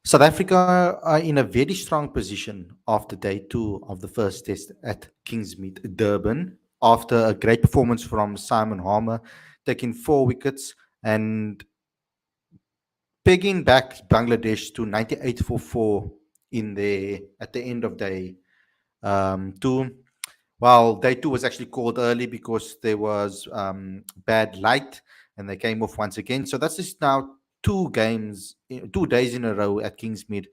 South Africa are in a very strong position after day two of the first test at Kingsmead, Durban, after a great performance from Simon Harmer, taking 4 wickets and pegging back Bangladesh to 98 for 4 in the at the end of day two. Well, day two was actually called early because there was bad light and they came off once again. So that's just now 2 days in a row at Kingsmead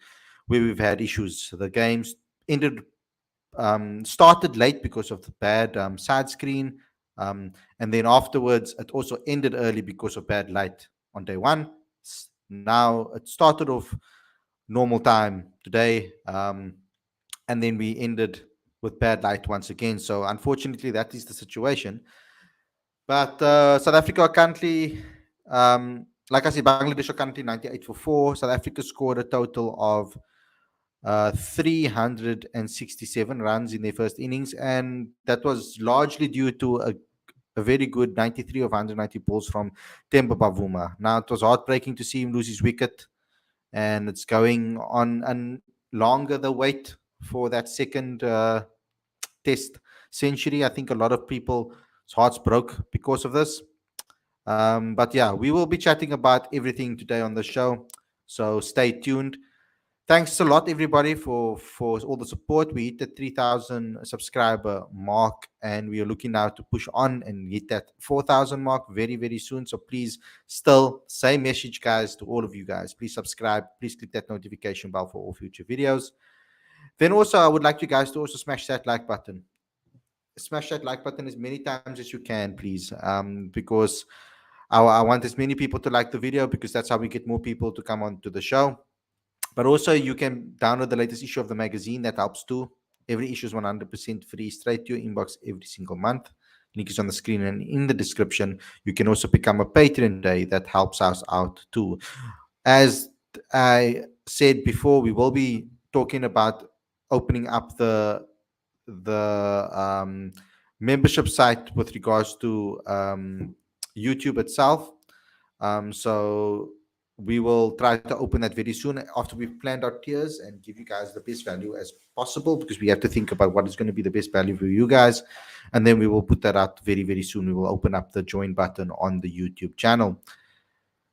where we've had issues. So the games ended started late because of the bad side screen, and then afterwards it also ended early because of bad light on day one. Now it started off normal time today, and then we ended with bad light once again. So unfortunately, that is the situation. But South Africa are currently, like I said, Bangladesh are currently 98 for 4. South Africa scored a total of 367 runs in their first innings, and that was largely due to a very good 93 of 190 balls from Temba Bavuma. Now, it was heartbreaking to see him lose his wicket, and it's going on and longer the wait for that second test century. I think a lot of people's hearts broke because of this. But yeah, we will be chatting about everything today on the show. So stay tuned. Thanks a lot, everybody, for all the support. We hit the 3,000 subscriber mark, and we are looking now to push on and hit that 4,000 mark very, very soon. So please, still, same message, guys, to all of you guys. Please subscribe. Please click that notification bell for all future videos. Then also, I would like you guys to also smash that like button. Smash that like button as many times as you can, please, because I want as many people to like the video because that's how we get more people to come on to the show. But also, you can download the latest issue of the magazine. That helps too. Every issue is 100% free, straight to your inbox every single month. Link is on the screen and in the description. You can also become a patron today. That helps us out too. As I said before, we will be talking about opening up the membership site with regards to YouTube itself. So we will try to open that very soon after we've planned our tiers and give you guys the best value as possible, because we have to think about what is going to be the best value for you guys. And then we will put that out very, very soon. We will open up the join button on the YouTube channel.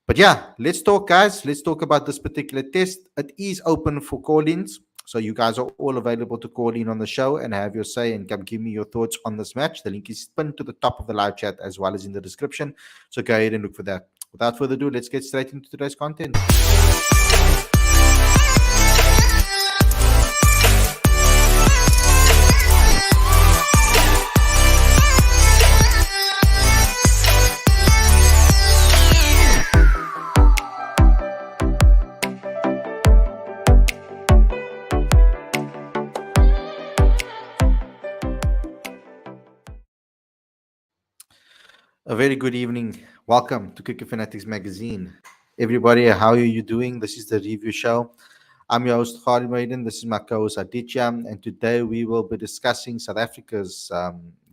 But yeah, let's talk, guys. Let's talk about this particular test. It is open for call-ins. So you guys are all available to call in on the show and have your say and come give me your thoughts on this match. The link is pinned to the top of the live chat as well as in the description. So go ahead and look for that. Without further ado, let's get straight into today's content. A very good evening. Welcome to Cricket Fanatics Magazine. Everybody, how are you doing? This is the review show. I'm your host, Khalid. This is my co-host, Aditya. And today we will be discussing South Africa's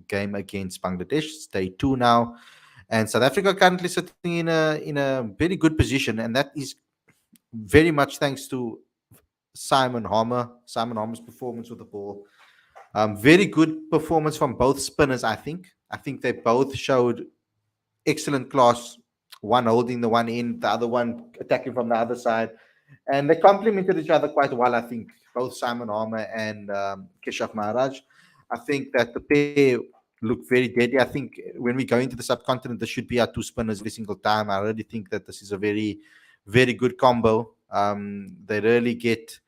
game against Bangladesh. It's day two now. And South Africa currently sitting in a very good position. And that is very much thanks to Simon Harmer's performance with the ball. Very good performance from both spinners, I think. I think they both showed excellent class, one holding the one end, the other one attacking from the other side. And they complemented each other quite well, I think, both Simon Harmer and Keshav Maharaj. I think that the pair look very deadly. I think when we go into the subcontinent, there should be our two spinners every single time. I really think that this is a very, very good combo. They really get,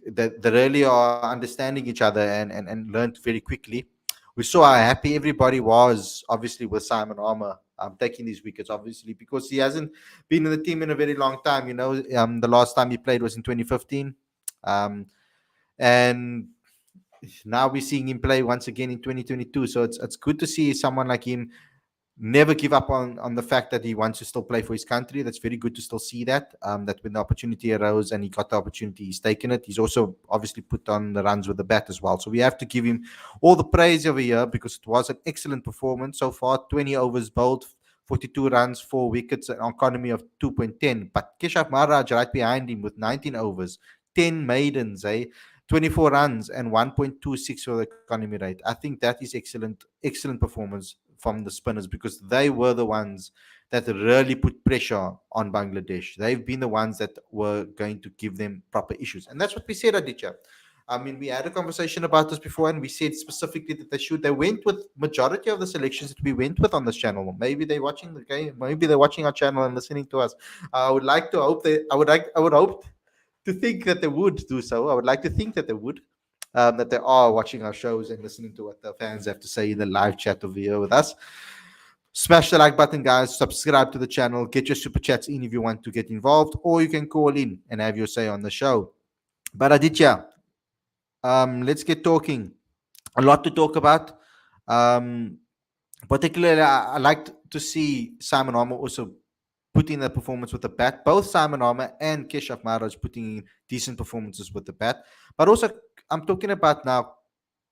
they really are understanding each other and learned very quickly. We saw how happy everybody was, obviously, with Simon Harmer taking these wickets, obviously, because he hasn't been in the team in a very long time. The last time he played was in 2015. And now we're seeing him play once again in 2022. So it's good to see someone like him never give up on the fact that he wants to still play for his country. That's very good to still see that. That when the opportunity arose and he got the opportunity, he's taken it. He's also obviously put on the runs with the bat as well. So we have to give him all the praise over here because it was an excellent performance so far. 20 overs bowled, 42 runs, 4 wickets, an economy of 2.10. But Keshav Maharaj right behind him with 19 overs, 10 maidens, 24 runs, and 1.26 for the economy rate. I think that is excellent performance from the spinners, because they were the ones that really put pressure on Bangladesh. They've been the ones that were going to give them proper issues. And that's what we said, Aditya. I mean, we had a conversation about this before, and we said specifically that they went with majority of the selections that we went with on this channel. Maybe they're watching the game, maybe they're watching our channel and listening to us. I would like to hope I would hope to think that they would do so. I would like to think that they would. That they are watching our shows and listening to what the fans have to say in the live chat over here with us. Smash the like button, guys. Subscribe to the channel. Get your super chats in if you want to get involved, or you can call in and have your say on the show. But Aditya, let's get talking. A lot to talk about. Um, Particularly, I liked to see Simon Armour also put in a performance with the bat. Both Simon Armour and Keshav Maharaj putting in decent performances with the bat. But also, I'm talking about now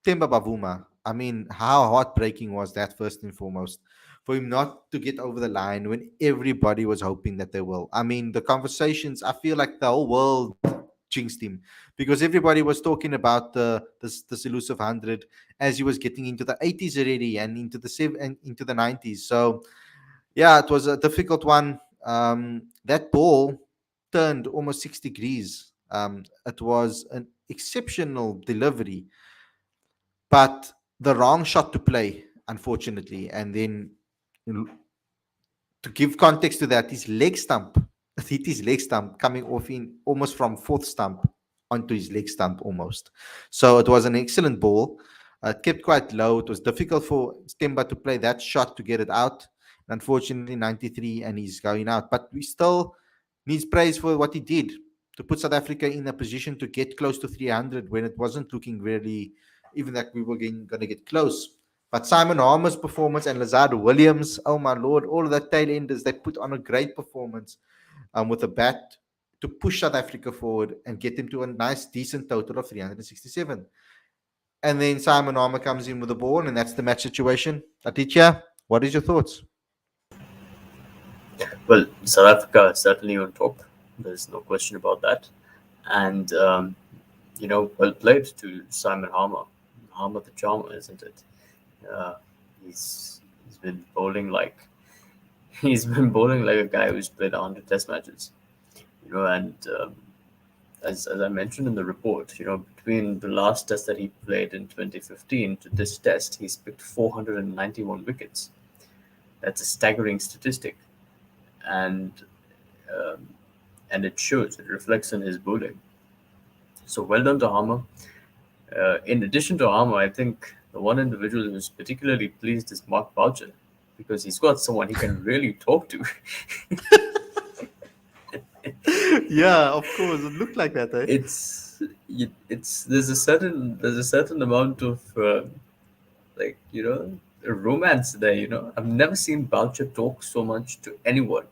Temba Bavuma. I mean, how heartbreaking was that, first and foremost, for him not to get over the line when everybody was hoping that they will. I mean, the conversations, I feel like the whole world jinxed him, because everybody was talking about this elusive 100 as he was getting into the 80s already, and into the and into the 90s. So yeah, it was a difficult one. That ball turned almost 6 degrees. It was an exceptional delivery, but the wrong shot to play, unfortunately. And then, to give context to that, his leg stump, hit his leg stump coming off in almost from fourth stump onto his leg stump almost. So it was an excellent ball. It kept quite low. It was difficult for Temba to play that shot to get it out. Unfortunately, 93, and he's going out. But we still needs praise for what he did to put South Africa in a position to get close to 300 when it wasn't looking really even like we were going to get close. But Simon Harmer's performance and Lazard Williams, oh my lord, all of the tail enders, they put on a great performance with a bat to push South Africa forward and get them to a nice, decent total of 367. And then Simon Harmer comes in with the ball, and that's the match situation. Aditya, what is your thoughts? Well, South Africa is certainly on top. There's no question about that. And, well played to Simon Harmer. Harmer the charmer, isn't it? Uh, he's been bowling like he's been bowling like a guy who's played 100 Test matches. And as I mentioned in the report, between the last Test that he played in 2015 to this Test, he's picked 491 wickets. That's a staggering statistic, and um, and it shows. It reflects in his bowling. So well done to Harmer. In addition to Harmer, I think the one individual who's particularly pleased is Mark Boucher, because he's got someone he can really talk to. Yeah, of course. It looked like that, eh? It's there's a certain amount of like romance there. I've never seen Boucher talk so much to anyone.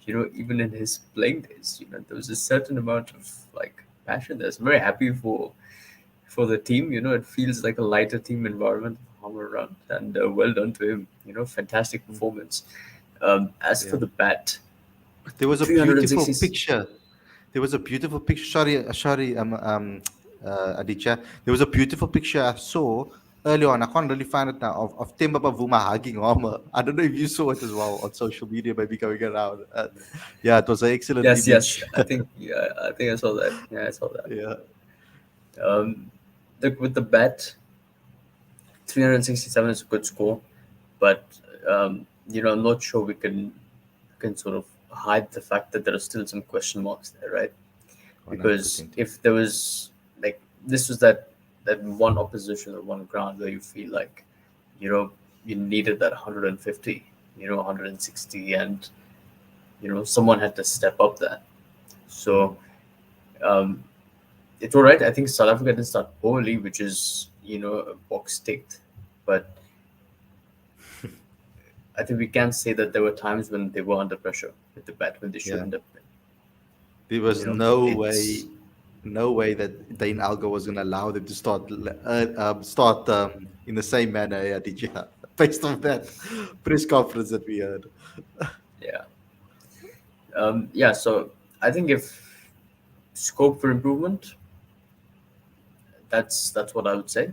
Even in his playing days, there was a certain amount of like passion there. So I'm very happy for the team. It feels like a lighter team environment all around, and well done to him. Fantastic performance. As for Yeah. the bat, There was a beautiful 360. picture. There was a beautiful picture. Sorry, Aditya. There was a beautiful picture I saw early on. I can't really find it now, of Temba Bavuma hugging Armour. I don't know if you saw it as well on social media, maybe going around. Yeah, it was an excellent Yes, yes. image. I think I saw that. Yeah, I saw that. Yeah, Um, Look, with the bat, 367 is a good score, but I'm not sure we can sort of hide the fact that there are still some question marks there, right? Because 100%. if there was like this was that one opposition or one ground where you feel like you needed that 150, 160, and someone had to step up there. So um, it's all right. I think South Africa didn't start poorly, which is a box ticked, but I think we can say that there were times when they were under pressure with the bat when they Yeah. shouldn't have been. There was It's no way that Dane Algo was going to allow them to start in the same manner. Yeah, Aditya. based on that press conference that we heard. Yeah. Yeah. So I think if scope for improvement, that's what I would say.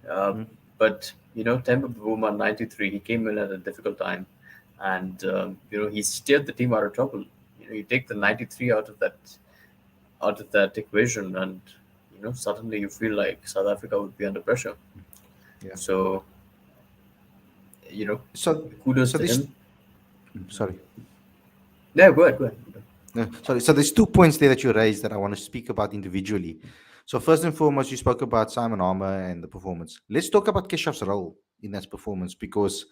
Uh, Mm. but Temba Bavuma 93, he came in at a difficult time, and he steered the team out of trouble. You take the 93 out of that equation, and suddenly you feel like South Africa would be under pressure. Yeah. So you know, So, kudos so to this. him. Sorry. Yeah, go ahead, go ahead. No, sorry. So there's 2 points there that you raised that I want to speak about individually. So first and foremost, you spoke about Simon Harmer and the performance. Let's talk about Keshav's role in that performance because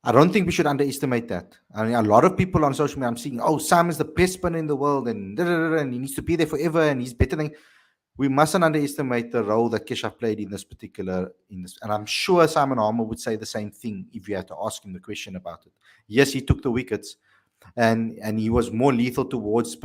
I don't think we should underestimate that. I mean, a lot of people on social media, I'm seeing, oh, Sam is the best spinner in the world and, da, da, da, da, and he needs to be there forever and he's better than. We mustn't underestimate the role that Keshav played in this. And I'm sure Simon Harmer would say the same thing if you had to ask him the question about it. Yes, he took the wickets, and he was more lethal towards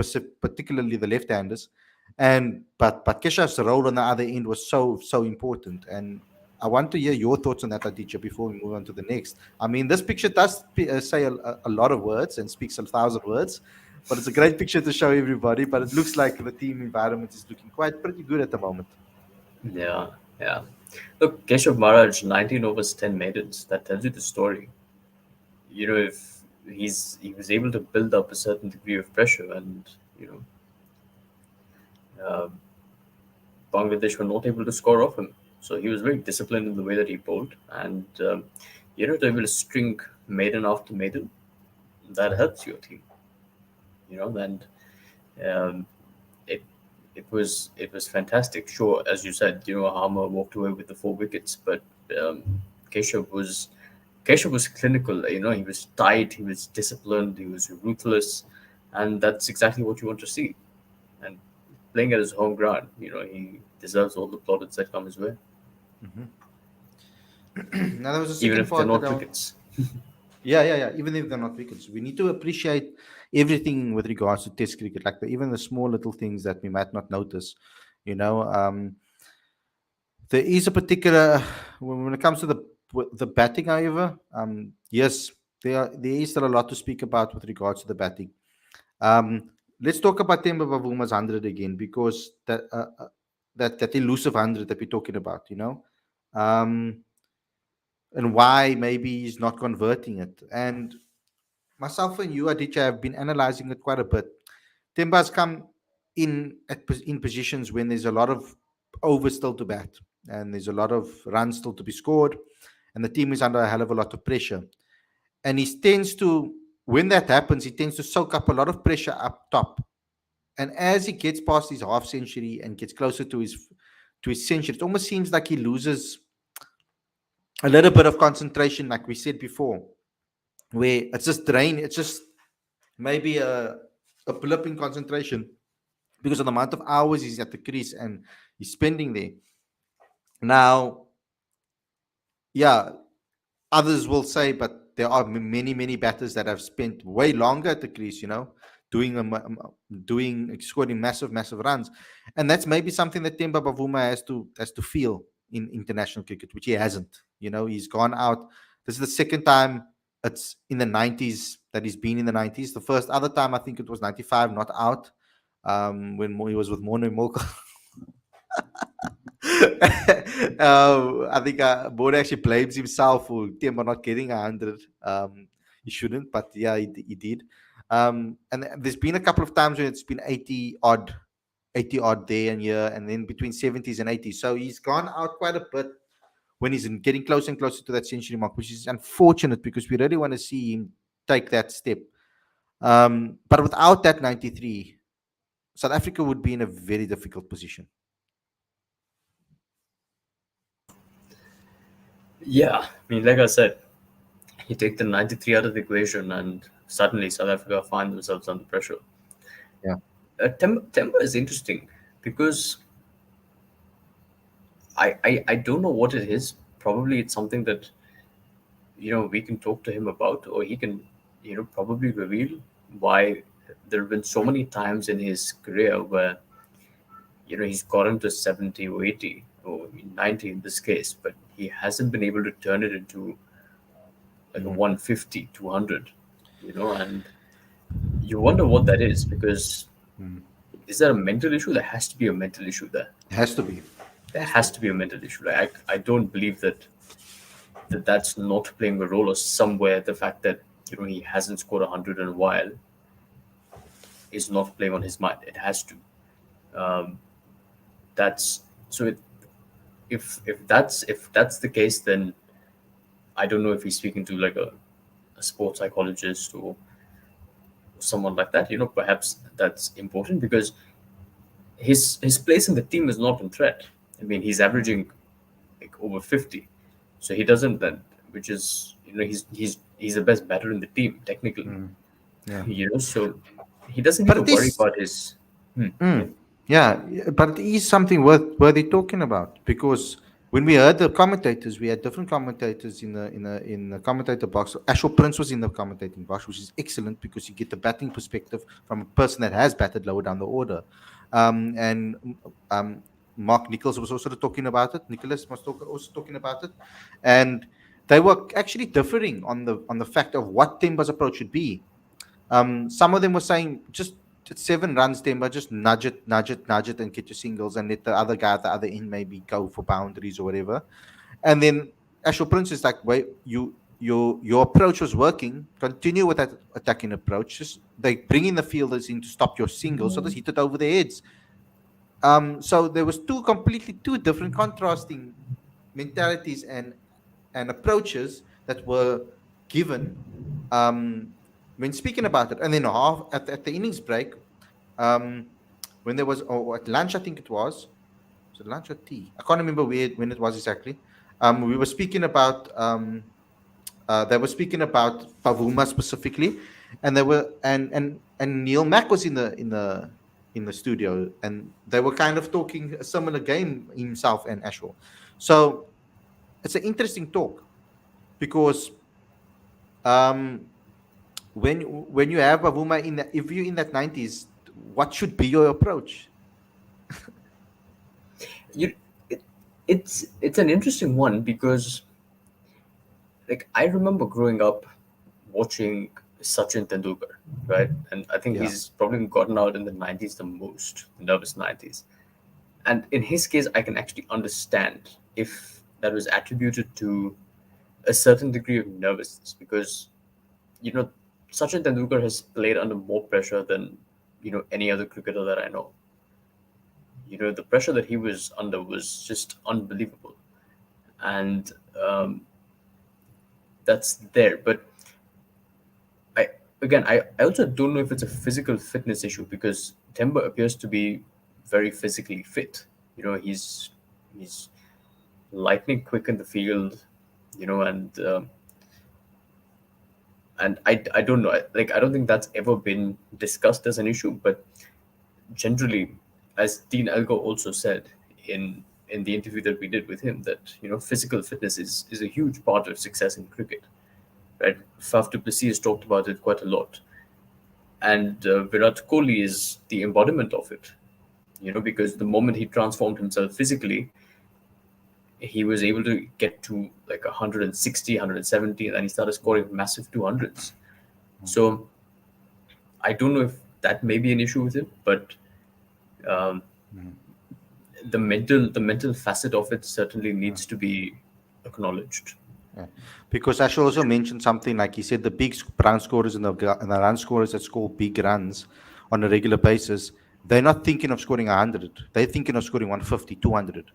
particularly the left-handers. And but Keshav's role on the other end was so important. And I want to hear your thoughts on that, Aditya, before we move on to the next. I mean, this picture does say a lot of words and speaks 1,000 words, but it's a great picture to show everybody. But it looks like the team environment is looking quite pretty good at the moment. Yeah, yeah. Look, Keshav Maharaj, 19 overs, 10 maidens. That tells you the story. If he was able to build up a certain degree of pressure, and uh, Bangladesh were not able to score off him. So he was very disciplined in the way that he bowled, and to be able to string maiden after maiden, that helps your team. And um, it it was fantastic. Sure, as you said, Harmer walked away with the 4 wickets, but um, Keshav was Keshav was clinical. He was tight, he was disciplined, he was ruthless, and that's exactly what you want to see. And playing at his home ground, he deserves all the plaudits that come his way, Mhm. Now there was a even second if they're part that not I. wickets. Yeah, yeah, yeah. Even if they're not wickets, we need to appreciate everything with regards to Test cricket, like even the small little things that we might not notice. You know, there is a particular when it comes to the batting, however, yes, there is still a lot to speak about with regards to the batting. Let's talk about Temba Bavuma's 100 again because that elusive 100 that we're talking about. And why maybe he's not converting it. And myself and you, Aditya, have been analyzing it quite a bit. Timba's come in positions when there's a lot of overs still to bat and there's a lot of runs still to be scored, and the team is under a hell of a lot of pressure. And he tends to, when that happens, he tends to soak up a lot of pressure up top. And as he gets past his half century and gets closer to his century, it almost seems like he loses a little bit of concentration, like we said before, where it's just drain. It's just maybe a blip in concentration because of the amount of hours he's at the crease and he's spending there. Now, yeah, others will say, but there are many, many batters that have spent way longer at the crease, doing scoring massive, massive runs, and that's maybe something that Temba Bavuma has to feel in international cricket, which he hasn't. He's gone out. This is the second time it's in the 90s that he's been in the 90s. The first other time I think it was 95, not out, when he was with Mono Molko. I think Bode actually blames himself for Temba not getting 100. He shouldn't, but yeah, he did. And there's been a couple of times when it's been 80 odd there and here, and then between 70s and 80s. So he's gone out quite a bit when he's getting closer and closer to that century mark, which is unfortunate because we really want to see him take that step. But without that 93, South Africa would be in a very difficult position. Yeah, I mean, like I said, you take the 93 out of the equation, and suddenly South Africa find themselves under pressure. Yeah. Temba is interesting because I don't know what it is. Probably it's something that we can talk to him about, or he can probably reveal why there have been so many times in his career where he's gotten to 70 or 80 or 90 in this case, but he hasn't been able to turn it into like a 150, 200, and you wonder what that is, because is there a mental issue? There has to be a mental issue there. It has to be. There Has to has be. to be a mental issue. Like I don't believe that's not playing a role, or somewhere the fact that he hasn't scored 100 in a while is not playing on his mind. It has to. Um, that's so. If that's the case, then I don't know if he's speaking to like a sports psychologist or someone like that. Perhaps that's important, because his place in the team is not in threat. I mean, he's averaging like over 50, so he doesn't then, which is he's the best batter in the team technically. Yeah. So he doesn't need But to it worry is. about his. Yeah. Yeah, but it is something worthy talking about, because when we heard the commentators, we had different commentators in the commentator box. Ashwell Prince was in the commentating box, which is excellent because you get the batting perspective from a person that has batted lower down the order. And um, Mark Nichols was also talking about it. Nicholas was also talking about it, and they were actually differing on the fact of what Temba's approach should be. Some of them were saying just 7 runs, Temba, just nudge it, and get your singles, and let the other guy at the other end maybe go for boundaries or whatever. And then Ashwell Prince is like, wait, your approach was working. Continue with that attacking approach. Just they bring in the fielders in to stop your singles, so just hit it over their heads. So there was two different contrasting mentalities and approaches that were given um, when speaking about it. And then at the innings break, um, when there was, or at lunch, I think it was it lunch or tea? I can't remember when it was exactly. We were speaking about they were speaking about Pavuma specifically, and they were and Neil Mack was in the studio, and they were kind of talking a similar game, himself and Ashwell. So it's an interesting talk because um, when you have Pavuma if you're in that 90s, what should be your approach? you it, it's an interesting one, because like I remember growing up watching Sachin Tendulkar, right? And I think Yeah. he's probably gotten out in the 90s the most, the nervous 90s. And in his case, I can actually understand if that was attributed to a certain degree of nervousness, because, you know, Sachin Tendulkar has played under more pressure than, any other cricketer that I know. The pressure that he was under was just unbelievable. And that's there. But I I also don't know if it's a physical fitness issue, because Temba appears to be very physically fit. He's lightning quick in the field, and I don't know, like I don't think that's ever been discussed as an issue. But generally, as Dean Elgo also said in the interview that we did with him, that physical fitness is a huge part of success in cricket, right? Faf du Plessis has talked about it quite a lot, and Virat Kohli is the embodiment of it. Because the moment he transformed himself physically, he was able to get to like 160, 170, and then he started scoring massive 200s. So I don't know if that may be an issue with him, but um, the mental facet of it certainly needs to be acknowledged. Yeah. Because I should also mention something like he said, the big run scorers and the run scorers that score big runs on a regular basis, they're not thinking of scoring 100. They're thinking of scoring 150, 200.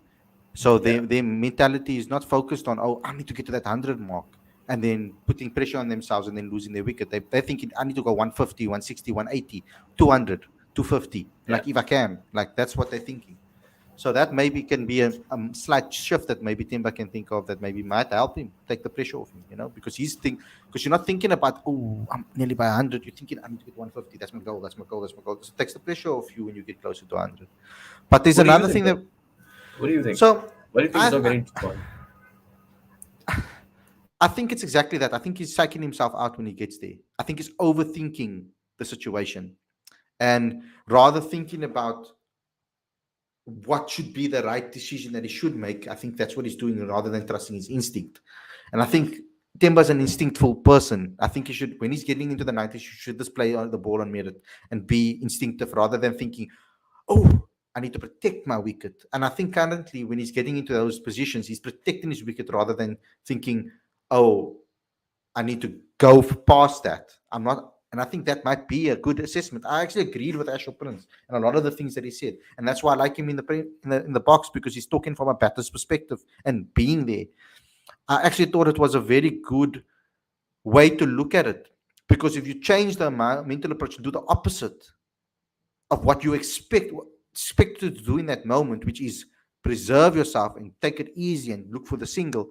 So Yeah, their mentality is not focused on, oh, I need to get to that 100 mark and then putting pressure on themselves and then losing their wicket. They're thinking, I need to go 150, 160, 180, 200, 250. yeah. Like if I can, like that's what they're thinking. So that maybe can be a slight shift that maybe Timber can think of that maybe might help him take the pressure off him, because because you're not thinking about, oh, I'm nearly by 100. You're thinking, I need to get 150. That's my goal. That's my goal. That's my goal. So it takes the pressure off you when you get closer to 100. But there's What do you another think thing then? that, What do you think? so Why do you think he's I, not getting to 1? I think it's exactly that. I think he's psyching himself out when he gets there. I think he's overthinking the situation and rather thinking about what should be the right decision that he should make. I think that's what he's doing rather than trusting his instinct. And I think Temba's an instinctful person. I think he should, when he's getting into the 90s, he should just play on the ball on merit and be instinctive rather than thinking, oh, I need to protect my wicket. And I think currently, when he's getting into those positions, he's protecting his wicket rather than thinking, oh, I need to go past that. I'm not. And I think that might be a good assessment. I actually agreed with Ashel Prince and a lot of the things that he said, and that's why I like him in the box, because he's talking from a batter's perspective and being there. I actually thought it was a very good way to look at it, because if you change the mental approach and do the opposite of what you expect to do in that moment, which is preserve yourself and take it easy and look for the single,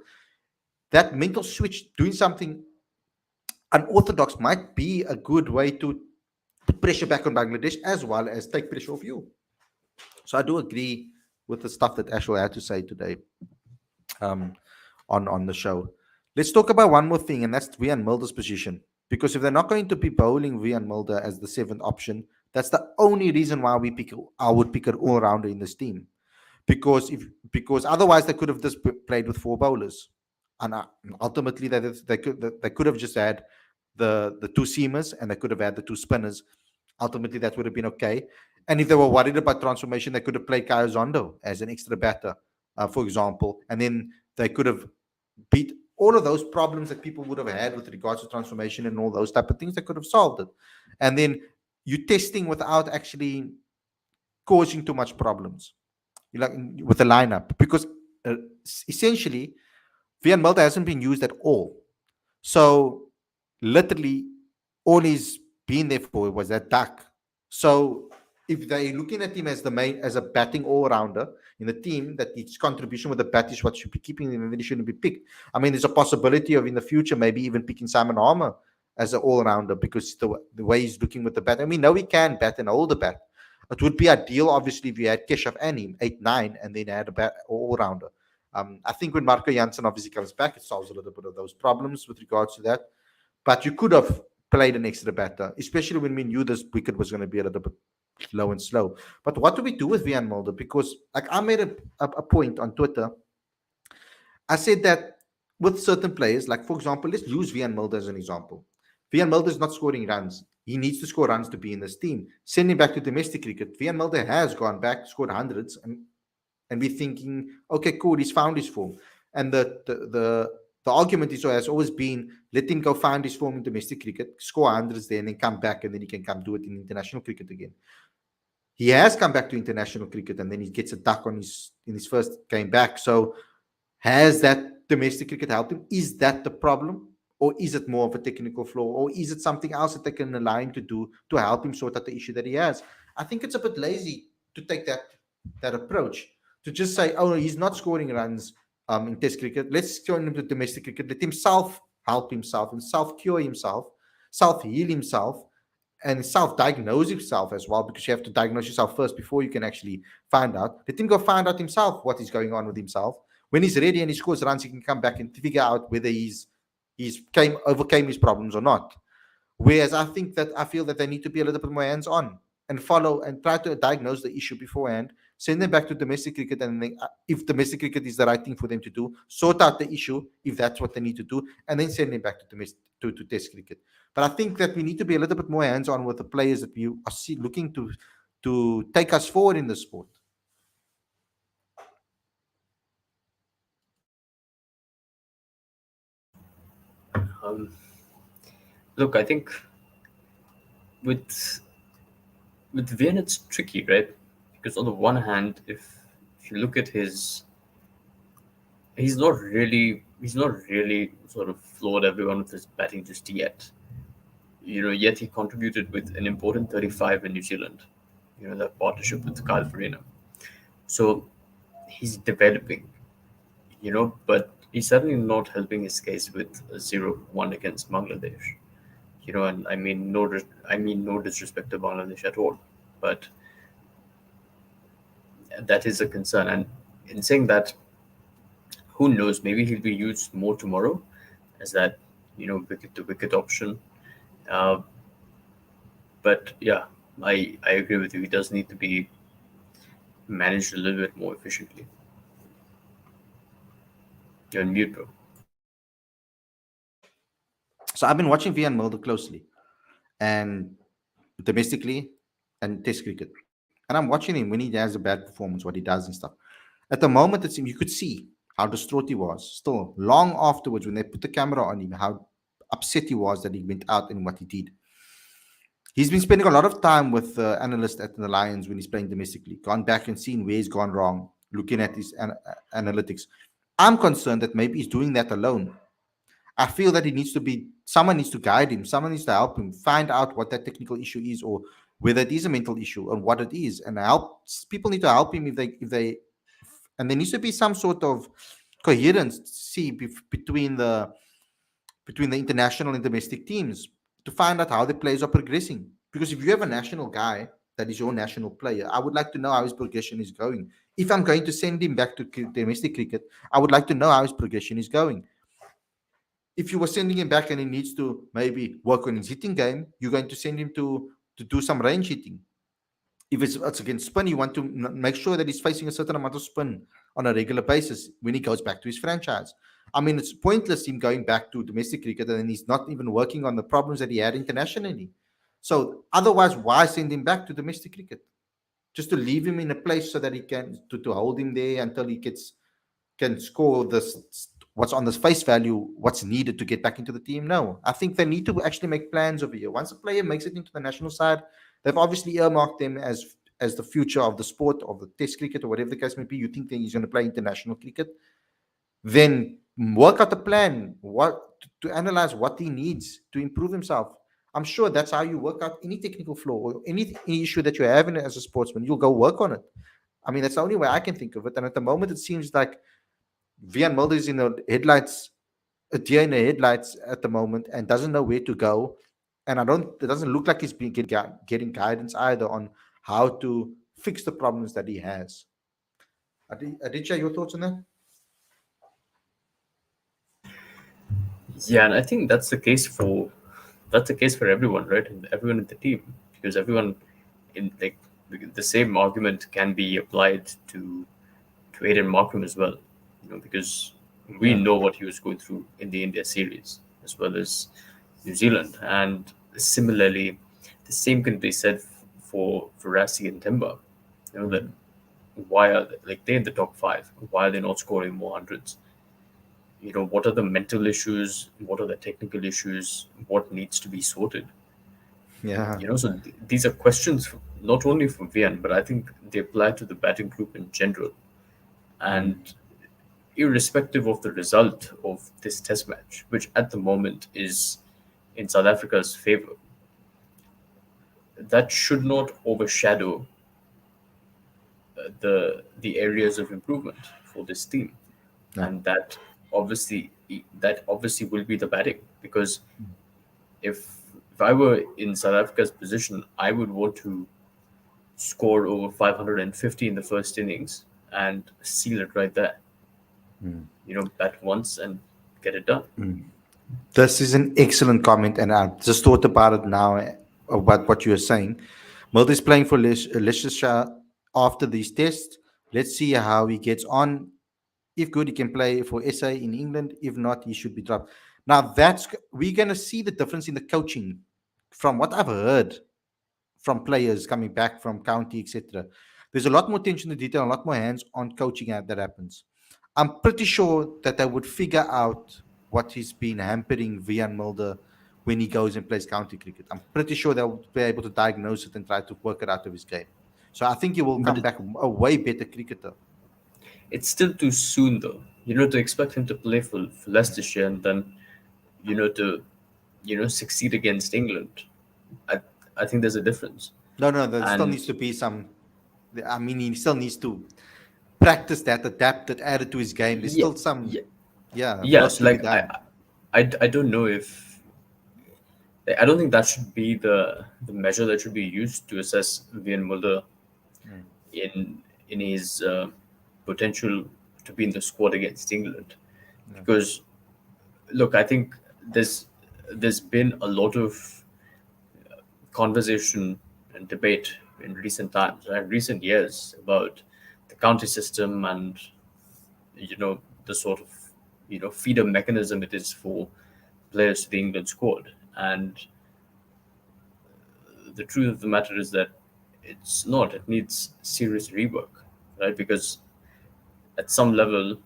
that mental switch, doing something unorthodox, might be a good way to put pressure back on Bangladesh as well as take pressure off you. So I do agree with the stuff that Ashwell had to say today, um, on the show. Let's talk about one more thing, and that's Wiaan Mulder's position. Because if they're not going to be bowling Wiaan Mulder as the seventh option, that's the only reason why I would pick an all rounder in this team. Because otherwise they could have just played with four bowlers, and ultimately they could have just had the two seamers, and they could have had the two spinners. Ultimately, that would have been okay. And if they were worried about transformation, they could have played Kyle Zondo as an extra batter, for example, and then they could have beat all of those problems that people would have had with regards to transformation and all those type of things. They could have solved it, and then you testing without actually causing too much problems, like with the lineup, because uh, essentially Wiaan Mulder hasn't been used at all. So literally all he's been there for was that duck. So if they're looking at him as the main, as a batting all rounder in the team, that its contribution with the bat is what should be keeping him, and then he shouldn't be picked. I mean, there's a possibility of in the future maybe even picking Simon Harmer as an all rounder, because the way he's looking with the bat. I mean, no, he can bat and hold the bat. It would be ideal, obviously, if you had Keshav and him 8-9, and then had a bat all rounder. I think when Marco Janssen obviously comes back, it solves a little bit of those problems with regards to that. But you could have played an extra batter, especially when we knew this wicket was going to be a little bit low and slow. But what do we do with Wiaan Mulder? Because, like, I made a point on Twitter. I said that with certain players, like for example, let's use Wiaan Mulder as an example. Wiaan Mulder is not scoring runs. He needs to score runs to be in this team. Send him back to domestic cricket. Wiaan Mulder has gone back, scored hundreds, and we're thinking, okay, cool, he's found his form. And the argument has always been, let him go find his form in domestic cricket, score hundreds there, and then come back, and then he can come do it in international cricket again. He has come back to international cricket, and then he gets a duck in his first game back. So has that domestic cricket helped him? Is that the problem? Or is it more of a technical flaw? Or is it something else that they can allow him to do to help him sort out the issue that he has? I think it's a bit lazy to take that approach, to just say, oh, he's not scoring runs in Test cricket. Let's join him to domestic cricket. Let himself help himself and self cure himself, self heal himself, and self-diagnose himself as well, because you have to diagnose yourself first before you can actually find out. Let him go find out himself what is going on with himself. When he's ready and he scores runs, he can come back and figure out whether he's overcame his problems or not. Whereas I feel that they need to be a little bit more hands-on and follow and try to diagnose the issue beforehand. Send them back to domestic cricket, and then, if domestic cricket is the right thing for them to do, sort out the issue if that's what they need to do, and then send them back to Test cricket. But I think that we need to be a little bit more hands-on with the players that we are looking to take us forward in the sport. Um, Look, I think with Vian it's tricky, right? Because on the one hand, if you look at he's not really sort of floored everyone with his batting just yet. Yet he contributed with an important 35 in New Zealand. That partnership with Kyle Farina. So he's developing. But he's certainly not helping his case with a 0-1 against Bangladesh. And I mean no disrespect to Bangladesh at all, but that is a concern. And in saying that, who knows? Maybe he'll be used more tomorrow as that wicket to wicket option. Uh, but yeah, I agree with you. He does need to be managed a little bit more efficiently. You're on mute, bro. So I've been watching Wiaan Mulder closely, and domestically and Test cricket. And I'm watching him when he has a bad performance, what he does and stuff. At the moment, it seemed you could see how distraught he was. Still, long afterwards, when they put the camera on him, how upset he was that he went out and what he did. He's been spending a lot of time with analysts at the Lions when he's playing domestically, gone back and seen where he's gone wrong, looking at his analytics. I'm concerned that maybe he's doing that alone. I feel that he needs to be someone needs to guide him, someone needs to help him find out what that technical issue is, or whether it is a mental issue and what it is, and help people need to help him if they and there needs to be some sort of coherence between the international and domestic teams to find out how the players are progressing. Because if you have a national guy that is your national player, I would like to know how his progression is going. If I'm going to send him back to domestic cricket, I would like to know how his progression is going. If you were sending him back and he needs to maybe work on his hitting game, you're going to send him to do some range hitting. If it's against spin, you want to make sure that he's facing a certain amount of spin on a regular basis when he goes back to his franchise. I mean, it's pointless him going back to domestic cricket and he's not even working on the problems that he had internationally. So otherwise, why send him back to domestic cricket? Just to leave him in a place so that he can to hold him there until he can score this what's on the face value, what's needed to get back into the team. No, I think they need to actually make plans over here. Once a player makes it into the national side, they've obviously earmarked them as the future of the sport, of the test cricket, or whatever the case may be. You think that he's going to play international cricket, then work out a plan to analyze what he needs to improve himself. I'm sure that's how you work out any technical flaw or any issue that you have in it as a sportsman. You'll go work on it. I mean, that's the only way I can think of it. And at the moment, it seems like Wiaan Mulder is in the headlights, a deer in the headlights at the moment, and doesn't know where to go. And I don't. It doesn't look like he's been getting guidance either on how to fix the problems that he has. Aditya, your thoughts on that? Yeah, and I think that's the case for everyone, right? And everyone in the team, because everyone in like the same argument can be applied to Aiden Markram as well, because we Yeah. know what he was going through in the India series as well as New Zealand, and similarly, the same can be said for Rassi and Temba. That why are they in the top five? Why are they not scoring more hundreds? What are the mental issues? What are the technical issues? What needs to be sorted? Yeah. So these are questions not only for Vian, but I think they apply to the batting group in general. And irrespective of the result of this test match, which at the moment is in South Africa's favor, that should not overshadow the areas of improvement for this team, Yeah. and that obviously will be the batting, because if if I were in South Africa's position, I would want to score over 550 in the first innings and seal it right there. Bat once and get it done. This is an excellent comment, and I just thought about it now about what you are saying. Mulder is playing for Leicestershire after these tests. Let's see how he gets on. If good, he can play for SA in England. If not, he should be dropped. Now that's we're gonna see the difference in the coaching from what I've heard from players coming back from county, etc. There's a lot more attention to detail, a lot more hands-on coaching that happens. I'm pretty sure that they would figure out what has been hampering Wiaan Mulder when he goes and plays county cricket. I'm pretty sure they'll be able to diagnose it and try to work it out of his game. So I think he will But come back a way better cricketer. it's still too soon, though. To expect him to play for Leicestershire and then, to, succeed against England. I, I think there's a difference. No, there still And needs to be some. I mean, he still needs to practice that, adapt it, add it to his game. There's yeah, still some, yeah, yeah, yeah. work So to be like, done. I don't know if I don't think that should be the measure that should be used to assess Wiaan Mulder Mm. in his potential to be in the squad against England, Yeah. because look, I think there's there's been a lot of conversation and debate in recent times, right, recent years, about the county system and the sort of feeder mechanism it is for players to the England squad. And the truth of the matter is that it's not. It needs serious rework, right? Because at some level,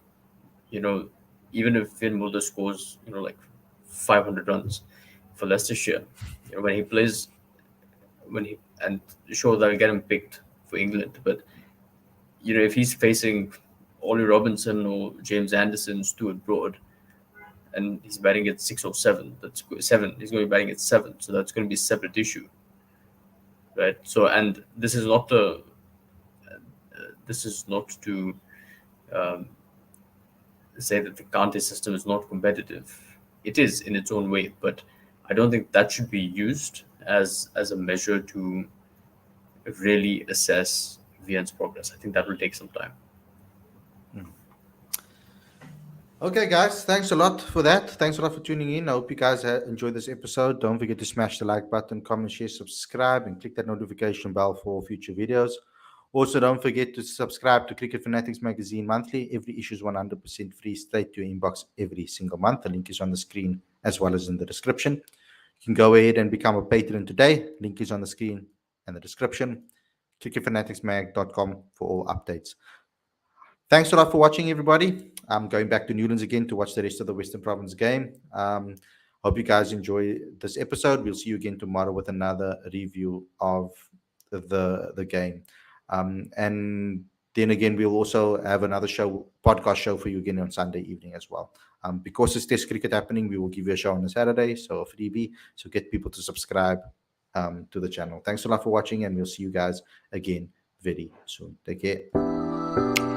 you know, even if Wiaan Mulder scores, like 500 runs for Leicestershire, when he plays, and sure they'll get him picked for England, but if he's facing Ollie Robinson or James Anderson, Stuart Broad, and he's batting at 6 or 7, that's 7. He's going to be batting at 7, so that's going to be a separate issue, right? So, and this is not to um, say that the Kante system is not competitive. It is in its own way, but I don't think that should be used as a measure to really assess Vian's progress. I think that will take some time. Mm. Okay, guys, thanks a lot for that. Thanks a lot for tuning in. I hope you guys enjoyed this episode. Don't forget to smash the like button, comment, share, subscribe, and click that notification bell for future videos. Also, don't forget to subscribe to Cricket Fanatics Magazine monthly. Every issue is 100% free, straight to your inbox every single month. The link is on the screen as well as in the description. You can go ahead and become a patron today. Link is on the screen and the description. cricketfanaticsmag.com for all updates. Thanks a lot for watching, everybody. I'm going back to Newlands again to watch the rest of the Western Province game. Hope you guys enjoy this episode. We'll see you again tomorrow with another review of the game. And then again, we'll also have another podcast show for you again on Sunday evening as well. Because it's Test cricket happening, we will give you a show on a Saturday, so a freebie. So get people to subscribe to the channel. Thanks a lot for watching, and we'll see you guys again very soon. Take care.